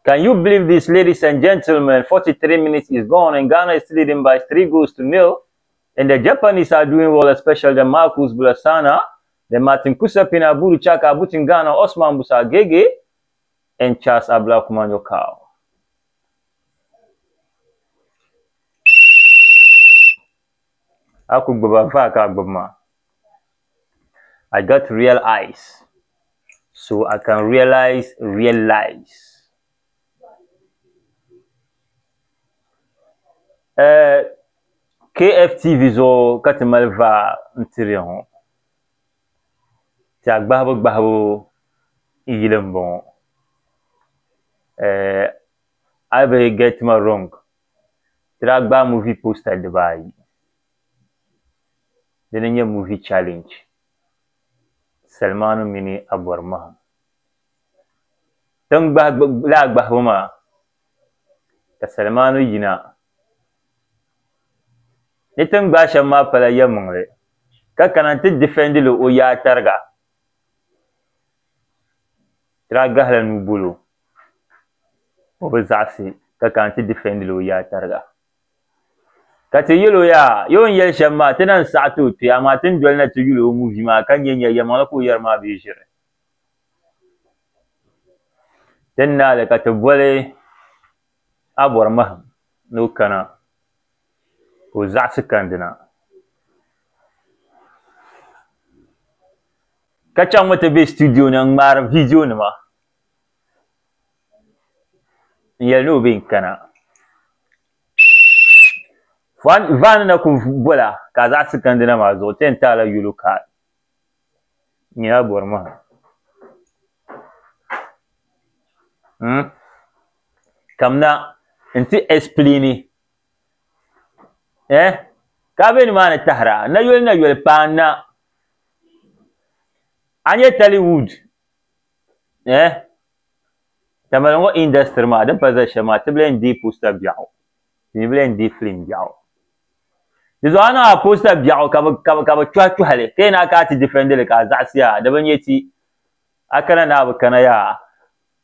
Can you believe this, ladies and gentlemen? 43 minutes is gone and Ghana is leading by 3-0. And the Japanese are doing well, especially the Marcus Bulasana, the Martin Kusapina, Buru Chaka, Butin Ghana, Osman Busa Gege, and Charles Abla Kumano Kao. I got real eyes, so I can realize real lies. KFTV zo katimalva ntirion. Ti agbahbo iyilembo. I will get me wrong. Tragba movie poster Dubai. Denenye movie challenge. Salmanu mini aborma. Tang bahbo ma. Ta Salmanu yina. Nitang basha ma pala yamungre. Ka kananti defendi lo o ya targa. Traga halan bulu. Obazasi ka kananti defendi lo ya targa. Kati yelo ya yon yel shamma tenan sa'atu ti amatin dolna ti yelo movie ma kan yenya yamala ko yarma bi jire. Tenna le kati bole abor maham no kana. Ko zaɣsi kandina ka chaŋ mi ti be studio ni n ŋmaari video nima n yɛli ni o be n kana van na ku bola ka zaɣsi kandina maa zuɣu ti yɛn taala yolo ka nyina bɔri maha kamna n ti explaini ka be ni maa ni tahira na yoli paana a nya Tollywood tamalingo industry maa din pa za shɛli maa ti bila n deei poster biɛɣu ti bila n deei film biɛɣu di zuɣu a niŋ a poster biɛɣu ka bi chɔhi ka yɛn a ka ti defendili ka a zaɣisiya di bi nya ti a kana ni a bi kana yaa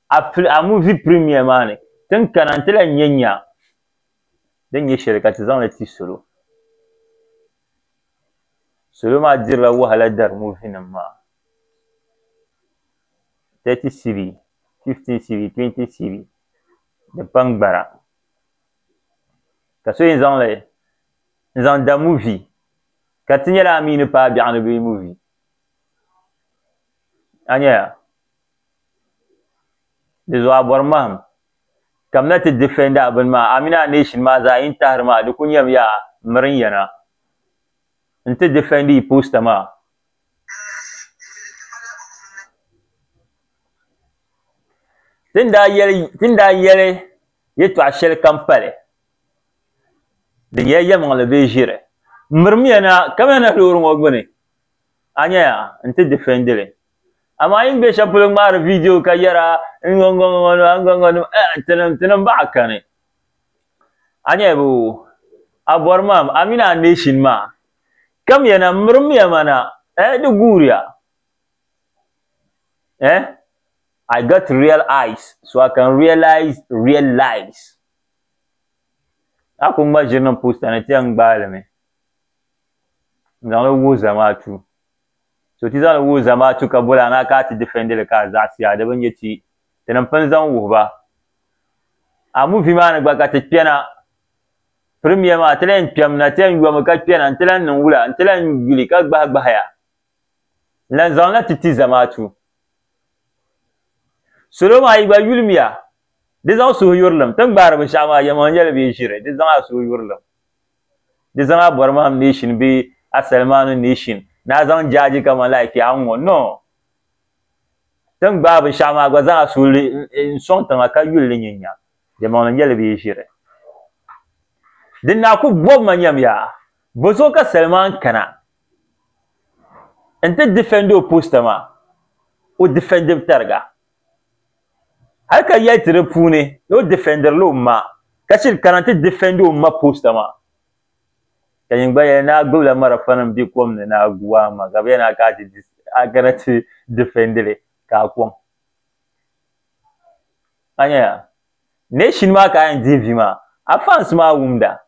a movie premiere maa ni tin kana n ti la nya din nyɛ shɛli ka ti zaŋli ti salo maa dirila wahala dari movie nim maa 30 series 15 series 20 series di pam gbara ka so yɛn zaŋ da movie ka ti nyɛla Aminu paa biɛɣu ni bee movie a nyɛya di zuɣu a bɔri maham kamna ti defenda bin maa Amina Nation maa zaa yin tahiri maa di ku nyɛm yaa mirin yana n ti defendi poster maa tin daa yɛli yɛtɔɣa shɛli kam pali di nyɛla yɛmaŋli bee ʒiri mirim yana kamina na loori ŋɔ gbuni a nyɛya n ti defendili amaa yin be shɛli polo ŋmaari video ka yɛra tinim baɣa kani a nyɛya bo a bɔri mam Amina Nation maa kam yana mirim ya mana di guuriya I got real eyes so I can realize real lives a ku ŋma ʒiri niŋ poster ni ti yɛn gbaali mi n zaŋli wuhi Zamaatu so ti zaŋli wuhi Zamaatu ka bola na ka ti defendili ka a zaɣisiya di bi nya ti nim pun zaŋ wuhi ba a movie maa ni gba ka ti kpɛna premier maa ti lan kpɛm na ti yɛn yomi ka kpɛna n ti lan niŋ wula n ti lan yuli ka gbahaya lan zaŋna ti ti Zamaatu salo maa yi gba yulimiya di zaŋ suhu yurilim tin gbaari binshaɣu maa yɛma nyɛli bee ʒiri di zaŋ a suhu yurilim di zaŋ a bɔri maham Nation bee a Salmanu Nation na a zaŋ jaaji kama like a ŋɔ no tin gbaari binshaɣu maa gba zaŋ a suhu n sɔŋ tiŋa ka yuli li nya yɛma nyɛli bee ʒiri din na ku bɔbi ma nyɛm yaa bo so ka Salman kana n ti defendi o poster maa o defendi tariga hali ka yɛli ti di puuni ni o defendirili o ma ka shiri kana ti defendi o ma poster maa ka yin gba yɛli na a gbubila marafa nim be kom ni na a guwa ma ka bi yɛn a kana ti defendili ka a kɔŋ a nyɛya nation ma ka yan divi ma afans ma wumda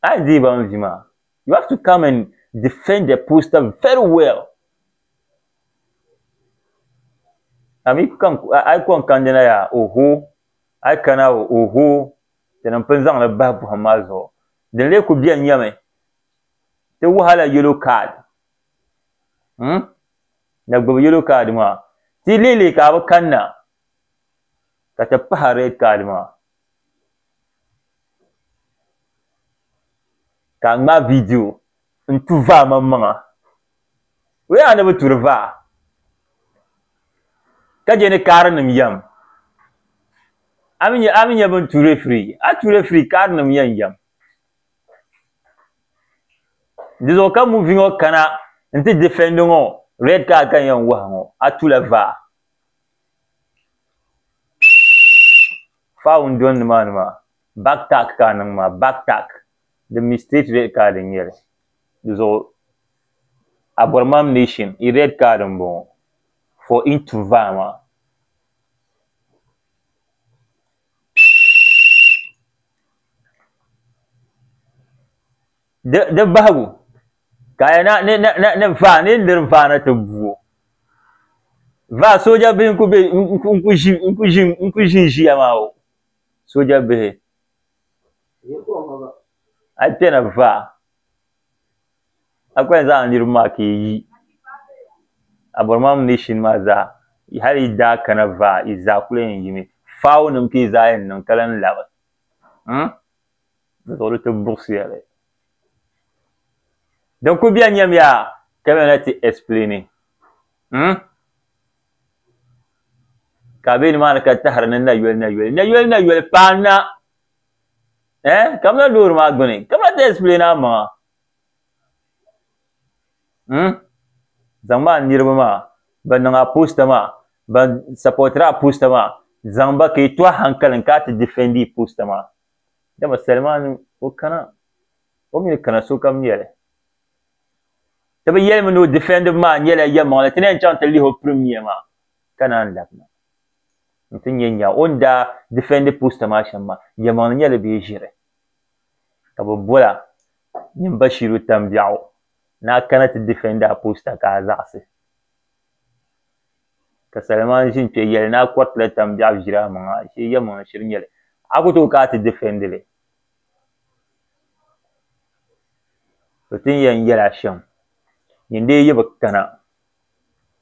I diva ma. You have to come and defend the poster very well. Ami kan ai kon kandina ya oho ai kana oho tanan pin zang la babu hamazo da le ku biyan yame te wahala yellow card na gbo yellow card ma ti lele ka ba kanna ka ta pa red card ma ka ma video ntu va mamma we ana bu turva ka je ne karanum yam aminya bun ture free a ture free karanum yam dizo ka moving o kana nti defending o red card kan yan wa ngo atula va found don man ma back tack kanang ma back tack the mistake red card in here dizo abormam nation I red card bon for into va ma de babu kaya na va ne ndir va na to buo va soja be nku be nku jinji amao soja be ai tena va akwa za ndir ma ke yi abormam nation ma za hari da kana va iza kulen yimi fawo num ke za yin nan kalan lawa zo to bursiyale donc ou bien nyam ya kamera ti explainer kabin ma ka tahar nan na yel pana kamna dur ma gune kamna ti explainer ma zamba nirba ma ban nga posta ma ban supportera posta ma zamba ke to hankalin ka ti defendi posta ma da Salman o kana o mi kana so kam yele tabi yel no defend ma yela yamma la tenen chante li ho premier ma kana ndakna ntin yenya onda defend posta ma shamma yamma yela bi jire tabo bola nim bashiru tambiao na kana ti defend posta ka zasi ka Salman jin pe yel na kwat la tambiao jira ma shi yamma shirin yele akuto ka ti defend le tin yan yela sham yinde yi bakkana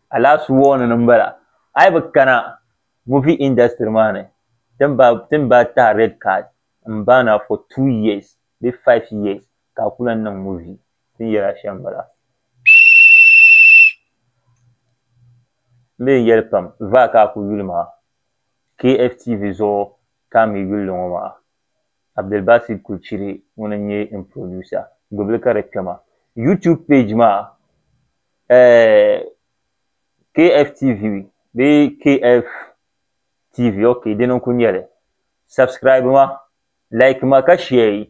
ala su wona nambala ai bakkana movie industry mane tin ba ta red card mbana for 2 years be 5 years ka kulan nan movie tin yara shambala me yelpam va ka ku yulma KFTV zo kami yullo ma Abdel Basit Kulchiri wonanye in producer gobe ka rekama YouTube page ma KFTV be KFTV okay denon kunyele subscribe ma like ma ka share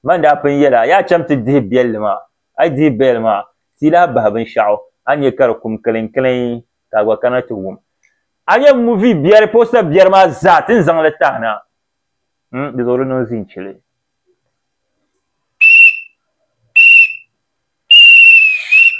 man da pin yela ya chamti de bel ma ai de bel ma sila babin sha'o anye kar kum kalen ka gwa kana tuwum anye movie biyar poster biyar ma zatin zan latana de zoro no zin chile